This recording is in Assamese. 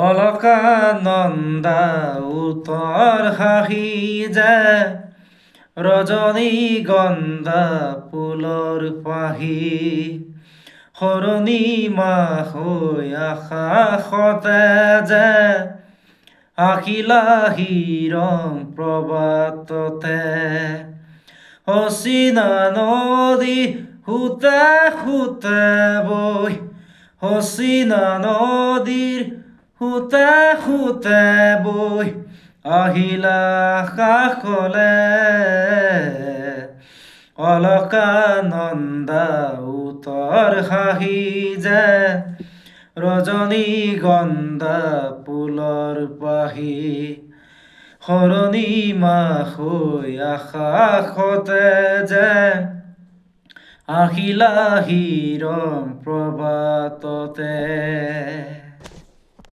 অলকানন্দা উত্তৰ হাঁহি যায় ৰজনীগন্ধা ফুলৰ পাহি সৰণি মাহ হৈ আকাশতে যে আখিলা হিৰণ প্ৰবাততে অচিনা নদী সোঁতে সোঁতে বৈ অচিনা নদীৰ সোঁতে সোঁতে বৈ আহিলা কাষলে অলকানন্দা উত্তৰ হাঁহি যে ৰজনীগন্ধা ফুলৰ পাহি সৰণি মাহ হৈ আকাশতে যে আহিলা হিৰণ প্ৰবাততে